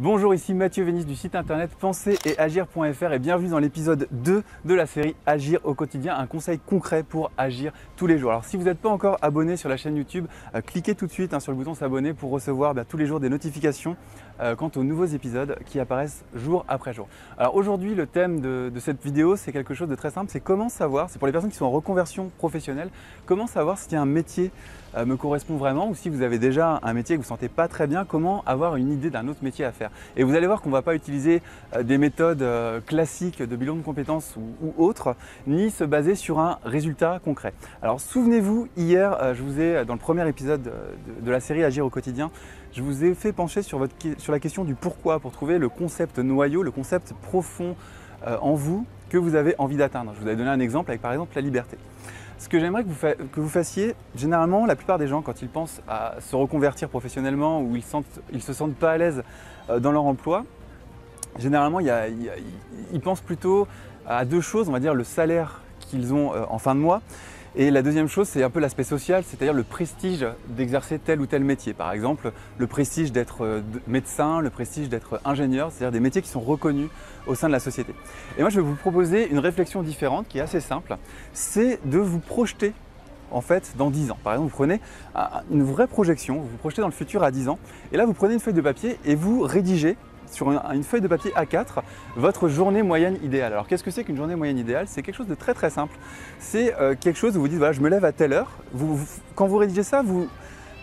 Bonjour, ici Mathieu Vénis du site internet penser-et-agir.fr et bienvenue dans l'épisode 2 de la série Agir au quotidien, un conseil concret pour agir tous les jours. Alors si vous n'êtes pas encore abonné sur la chaîne YouTube, cliquez tout de suite sur le bouton s'abonner pour recevoir tous les jours des notifications quant aux nouveaux épisodes qui apparaissent jour après jour. Alors aujourd'hui, le thème de cette vidéo, c'est quelque chose de très simple, c'est comment savoir, c'est pour les personnes qui sont en reconversion professionnelle, comment savoir si un métier me correspond vraiment ou si vous avez déjà un métier que vous ne sentez pas très bien, comment avoir une idée d'un autre métier à faire. Et vous allez voir qu'on ne va pas utiliser des méthodes classiques de bilan de compétences ou autres, ni se baser sur un résultat concret. Alors souvenez-vous, hier, je vous ai, dans le premier épisode de la série Agir au quotidien, je vous ai fait pencher sur la question du pourquoi pour trouver le concept noyau, le concept profond en vous que vous avez envie d'atteindre. Je vous avais donné un exemple avec par exemple la liberté. Ce que j'aimerais que vous fassiez, généralement, la plupart des gens, quand ils pensent à se reconvertir professionnellement ou ils se sentent pas à l'aise dans leur emploi, généralement, ils pensent plutôt à deux choses, on va dire le salaire qu'ils ont en fin de mois. Et la deuxième chose, c'est un peu l'aspect social, c'est-à-dire le prestige d'exercer tel ou tel métier. Par exemple, le prestige d'être médecin, le prestige d'être ingénieur, c'est-à-dire des métiers qui sont reconnus au sein de la société. Et moi, je vais vous proposer une réflexion différente qui est assez simple, c'est de vous projeter en fait dans 10 ans. Par exemple, vous prenez une vraie projection, vous vous projetez dans le futur à 10 ans, et là, vous prenez une feuille de papier et vous rédigez sur une feuille de papier A4, votre journée moyenne idéale. Alors qu'est-ce que c'est qu'une journée moyenne idéale? C'est quelque chose de très très simple. C'est quelque chose où vous dites, voilà, je me lève à telle heure. Quand vous rédigez ça, vous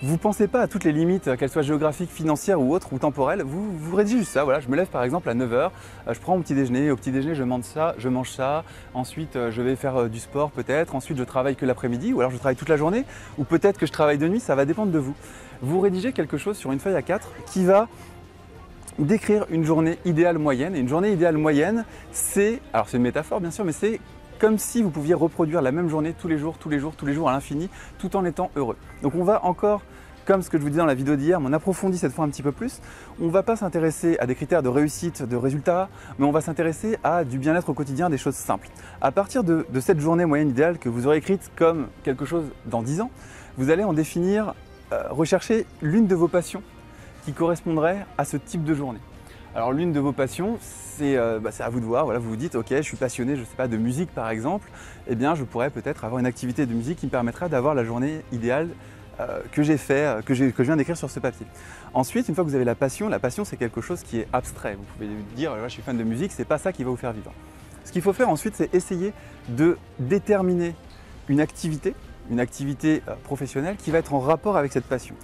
ne pensez pas à toutes les limites, qu'elles soient géographiques, financières ou autres, ou temporelles. Vous rédigez juste ça, voilà, je me lève par exemple à 9 h, je prends mon petit déjeuner, au petit déjeuner je mange ça, ensuite je vais faire du sport peut-être, ensuite je travaille que l'après-midi, ou alors je travaille toute la journée, ou peut-être que je travaille de nuit, ça va dépendre de vous. Vous rédigez quelque chose sur une feuille A4 qui va décrire une journée idéale moyenne. Et une journée idéale moyenne, c'est une métaphore bien sûr, mais c'est comme si vous pouviez reproduire la même journée tous les jours à l'infini, tout en étant heureux. Donc on va encore, comme ce que je vous disais dans la vidéo d'hier, mais on approfondit cette fois un petit peu plus. On ne va pas s'intéresser à des critères de réussite, de résultats, mais on va s'intéresser à du bien-être au quotidien, des choses simples. À partir de cette journée moyenne idéale que vous aurez écrite comme quelque chose dans 10 ans, vous allez en définir, rechercher l'une de vos passions qui correspondrait à ce type de journée. Alors l'une de vos passions, c'est à vous de voir, voilà, vous vous dites ok, je suis passionné, je sais pas, de musique par exemple, eh bien je pourrais peut-être avoir une activité de musique qui me permettra d'avoir la journée idéale que je viens d'écrire sur ce papier. Ensuite, une fois que vous avez la passion c'est quelque chose qui est abstrait. Vous pouvez dire je suis fan de musique, c'est pas ça qui va vous faire vivre. Ce qu'il faut faire ensuite, c'est essayer de déterminer une activité professionnelle qui va être en rapport avec cette passion.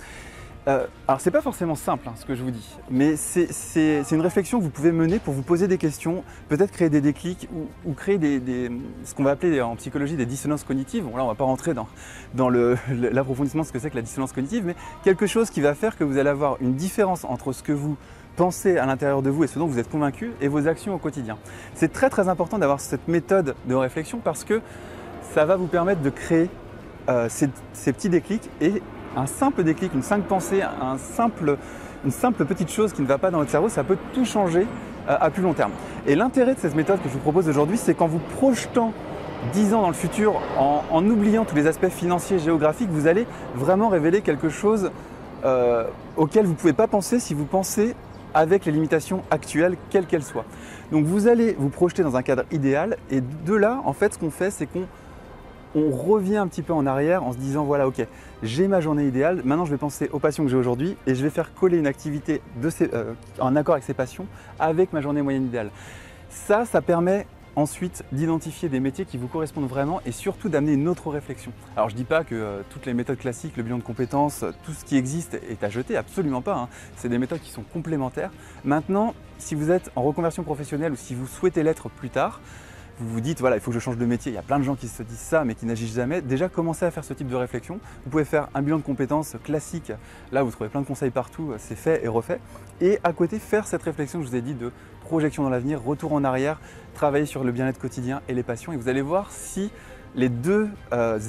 Alors c'est pas forcément simple ce que je vous dis, mais c'est une réflexion que vous pouvez mener pour vous poser des questions, peut-être créer des déclics ou créer ce qu'on va appeler en psychologie des dissonances cognitives. Bon là on va pas rentrer dans l'approfondissement de ce que c'est que la dissonance cognitive, mais quelque chose qui va faire que vous allez avoir une différence entre ce que vous pensez à l'intérieur de vous et ce dont vous êtes convaincu et vos actions au quotidien. C'est très très important d'avoir cette méthode de réflexion parce que ça va vous permettre de créer ces petits déclics et un simple déclic, une simple pensée, une simple petite chose qui ne va pas dans votre cerveau, ça peut tout changer à plus long terme. Et l'intérêt de cette méthode que je vous propose aujourd'hui, c'est qu'en vous projetant 10 ans dans le futur, en oubliant tous les aspects financiers, géographiques, vous allez vraiment révéler quelque chose auquel vous ne pouvez pas penser si vous pensez avec les limitations actuelles, quelles qu'elles soient. Donc vous allez vous projeter dans un cadre idéal et de là, en fait, ce qu'on fait, c'est qu'on revient un petit peu en arrière en se disant voilà, ok, j'ai ma journée idéale, maintenant je vais penser aux passions que j'ai aujourd'hui et je vais faire coller une activité en accord avec ces passions avec ma journée moyenne idéale. Ça permet ensuite d'identifier des métiers qui vous correspondent vraiment et surtout d'amener une autre réflexion. Alors je ne dis pas que toutes les méthodes classiques, le bilan de compétences, tout ce qui existe est à jeter, absolument pas. C'est des méthodes qui sont complémentaires. Maintenant, si vous êtes en reconversion professionnelle ou si vous souhaitez l'être plus tard, vous vous dites, voilà, il faut que je change de métier. Il y a plein de gens qui se disent ça, mais qui n'agissent jamais. Déjà, commencez à faire ce type de réflexion. Vous pouvez faire un bilan de compétences classique. Là, vous trouvez plein de conseils partout. C'est fait et refait. Et à côté, faire cette réflexion que je vous ai dit de projection dans l'avenir, retour en arrière, travailler sur le bien-être quotidien et les passions. Et vous allez voir si les deux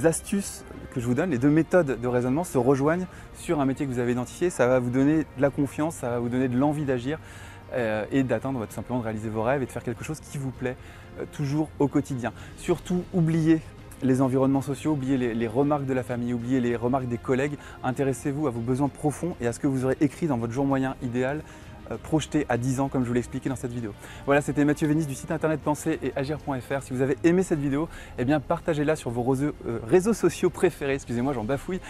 astuces que je vous donne, les deux méthodes de raisonnement se rejoignent sur un métier que vous avez identifié. Ça va vous donner de la confiance, ça va vous donner de l'envie d'agir et d'atteindre, tout simplement de réaliser vos rêves et de faire quelque chose qui vous plaît toujours au quotidien. Surtout, oubliez les environnements sociaux, oubliez les remarques de la famille, oubliez les remarques des collègues. Intéressez-vous à vos besoins profonds et à ce que vous aurez écrit dans votre jour moyen idéal projeté à 10 ans comme je vous l'ai expliqué dans cette vidéo. Voilà, c'était Mathieu Vénis du site internet penser et agir.fr. Si vous avez aimé cette vidéo, eh bien partagez-la sur vos réseaux sociaux préférés, excusez-moi j'en bafouille,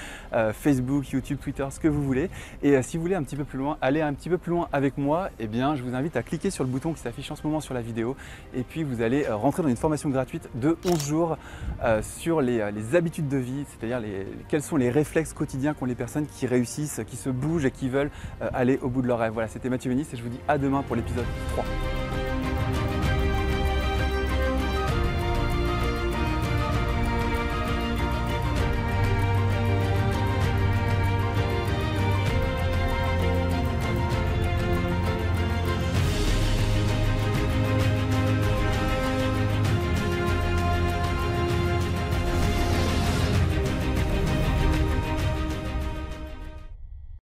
Facebook, YouTube, Twitter, ce que vous voulez. Et si vous voulez aller un petit peu plus loin avec moi, eh bien je vous invite à cliquer sur le bouton qui s'affiche en ce moment sur la vidéo et puis vous allez rentrer dans une formation gratuite de 11 jours sur les habitudes de vie, c'est-à-dire quels sont les réflexes quotidiens qu'ont les personnes qui réussissent, qui se bougent et qui veulent aller au bout de leur rêve. Voilà, c'était Mathieu Vénis et je vous dis à demain pour l'épisode 3.